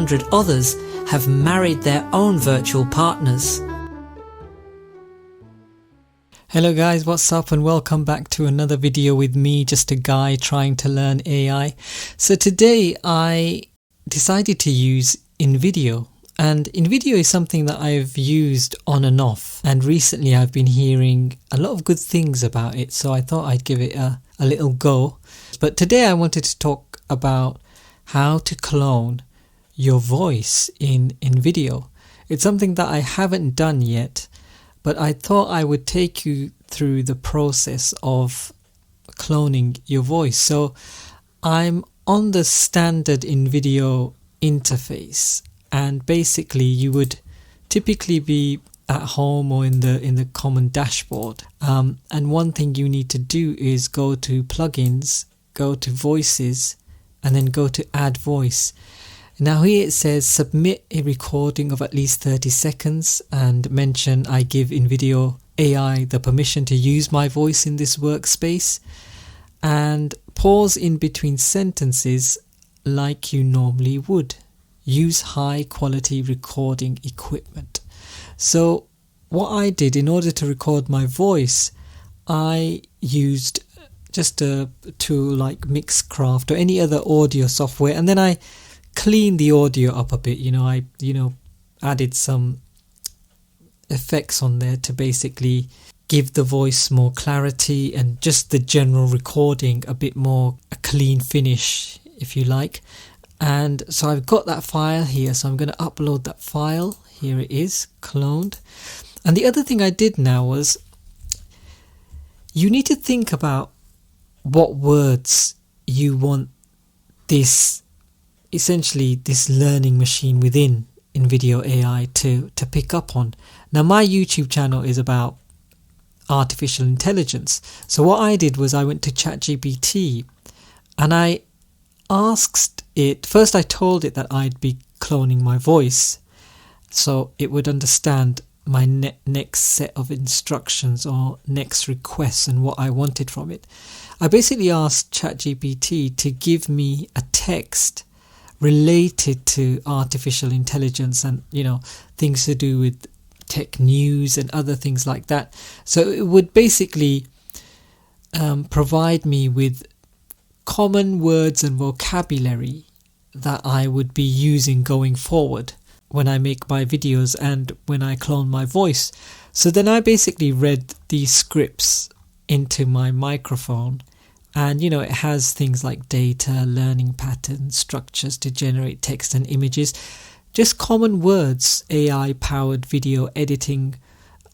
100 others have married their own virtual partners. Hello guys, what's up and welcome back to another video with me, just a guy trying to learn AI. So today I decided to use InVideo, and InVideo is something that I've used on and off, and recently I've been hearing a lot of good things about it, so I thought I'd give it a little go. But today I wanted to talk about how to clone your voice in InVideo. It's something that I haven't done yet, but I thought I would take you through the process of cloning your voice. So I'm on the standard InVideo interface, and basically you would typically be at home or in the common dashboard. And one thing you need to do is go to plugins, go to voices, and then go to add voice. Now here it says submit a recording of at least 30 seconds and mention I give InVideo AI the permission to use my voice in this workspace, and pause in between sentences like you normally would. Use high quality recording equipment. So what I did in order to record my voice, I used just a tool like Mixcraft or any other audio software, and then I clean the audio up a bit. I added some effects on there to basically give the voice more clarity and just the general recording a bit more a clean finish, if you like. And so I've got that file here, so I'm going to upload that file. Here it is, cloned. And the other thing I did now was, you need to think about what words you want this learning machine within InVideo AI to pick up on. Now my YouTube channel is about artificial intelligence, so what I did was I went to ChatGPT and I asked it, first I told it that I'd be cloning my voice so it would understand my next set of instructions or next requests and what I wanted from it. I basically asked ChatGPT to give me a text related to artificial intelligence and things to do with tech news and other things like that. So it would basically provide me with common words and vocabulary that I would be using going forward when I make my videos and when I clone my voice. So then I basically read these scripts into my microphone, and it has things like data, learning patterns, structures to generate text and images, just common words. AI powered video editing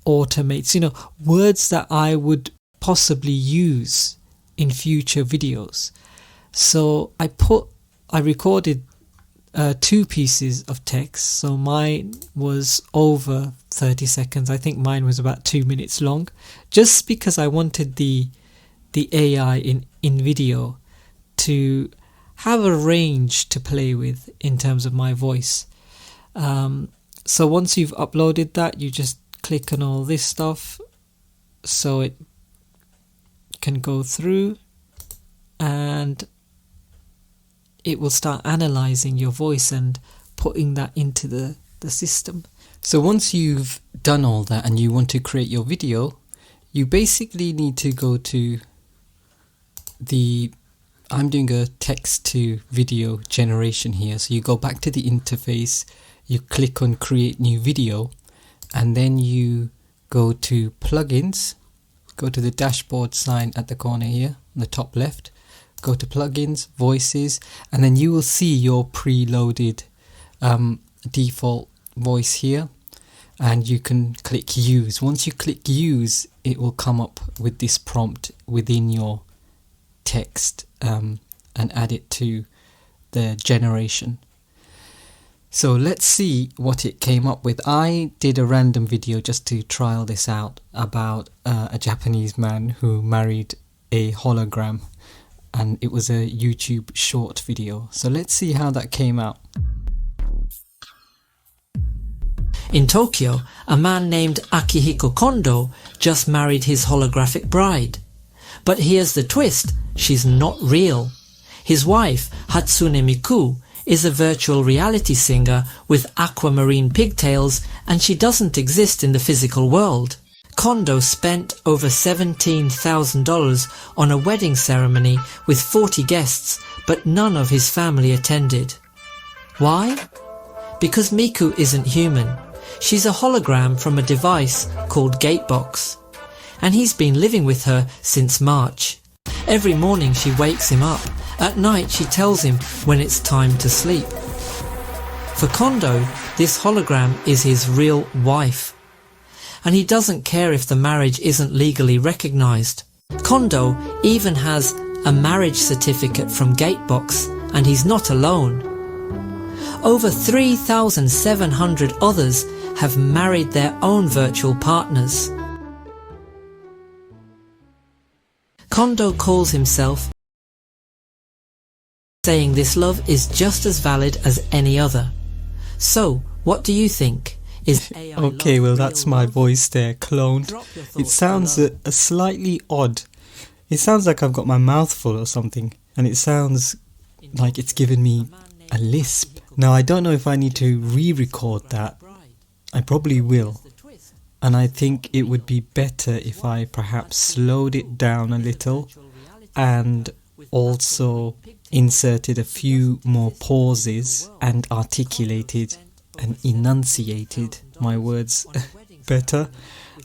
automates, words that I would possibly use in future videos. So I recorded 2 pieces of text, so mine was over 30 seconds. I think mine was about 2 minutes long, just because I wanted the AI in InVideo to have a range to play with in terms of my voice. So once you've uploaded that, you just click on all this stuff so it can go through, and it will start analyzing your voice and putting that into the system. So once you've done all that and you want to create your video, you basically need to go to I'm doing a text to video generation here. So you go back to the interface, you click on create new video, and then you go to plugins, go to the dashboard sign at the corner here on the top left, go to plugins, voices, and then you will see your preloaded default voice here, and you can click use. Once you click use, it will come up with this prompt within your text and add it to the generation. So let's see what it came up with. I did a random video just to trial this out about a Japanese man who married a hologram, and it was a YouTube short video. So let's see how that came out. In Tokyo, a man named Akihiko Kondo just married his holographic bride. But here's the twist, she's not real. His wife, Hatsune Miku, is a virtual reality singer with aquamarine pigtails, and she doesn't exist in the physical world. Kondo spent over $17,000 on a wedding ceremony with 40 guests, but none of his family attended. Why? Because Miku isn't human. She's a hologram from a device called Gatebox, and he's been living with her since March. Every morning she wakes him up. At night she tells him when it's time to sleep. For Kondo, this hologram is his real wife, and he doesn't care if the marriage isn't legally recognised. Kondo even has a marriage certificate from Gatebox, and he's not alone. Over 3,700 others have married their own virtual partners. Kondo calls himself, saying this love is just as valid as any other. So, what do you think? Is AI Okay, well that's my voice there, cloned. It sounds a slightly odd. It sounds like I've got my mouth full or something, and it sounds like it's given me a lisp. Now I don't know if I need to re-record that. I probably will. And I think it would be better if I perhaps slowed it down a little and also inserted a few more pauses and articulated and enunciated my words better.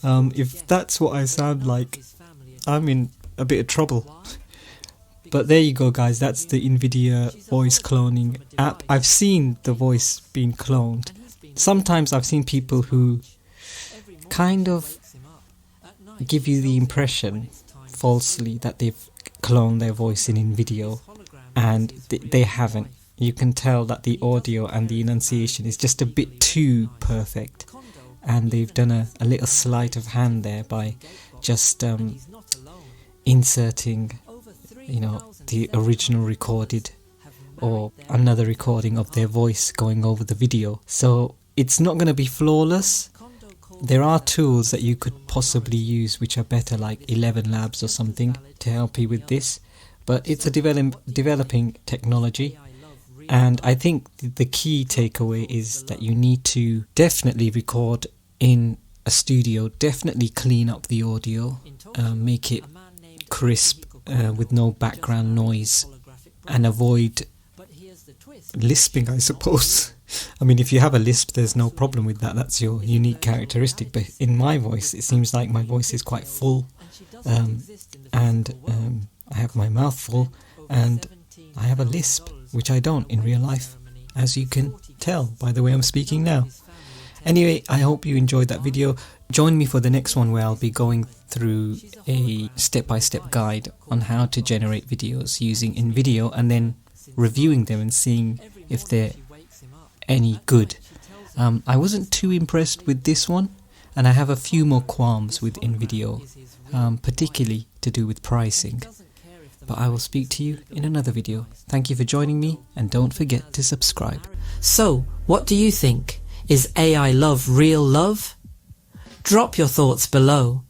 If that's what I sound like, I'm in a bit of trouble. But there you go guys, that's the InVideo voice cloning app. I've seen the voice being cloned. Sometimes I've seen people who kind of give you the impression falsely that they've cloned their voice in InVideo, and they haven't. You can tell that the audio and the enunciation is just a bit too perfect, and they've done a little sleight of hand there by just inserting, the original recorded or another recording of their voice going over the video. So it's not going to be flawless. There are tools that you could possibly use which are better, like 11 Labs or something, to help you with this, but it's a developing technology. And I think the key takeaway is that you need to definitely record in a studio, definitely clean up the audio, make it crisp with no background noise, and avoid lisping, I suppose. I mean, if you have a lisp, there's no problem with that. That's your unique characteristic. But in my voice, it seems like my voice is quite full, and I have my mouth full, and I have a lisp, which I don't in real life, as you can tell by the way I'm speaking now. Anyway, I hope you enjoyed that video. Join me for the next one, where I'll be going through a step-by-step guide on how to generate videos using InVideo, and then reviewing them and seeing if they're any good. I wasn't too impressed with this one, and I have a few more qualms with InVideo, particularly to do with pricing. But I will speak to you in another video. Thank you for joining me, and don't forget to subscribe. So, what do you think? Is AI love real love? Drop your thoughts below.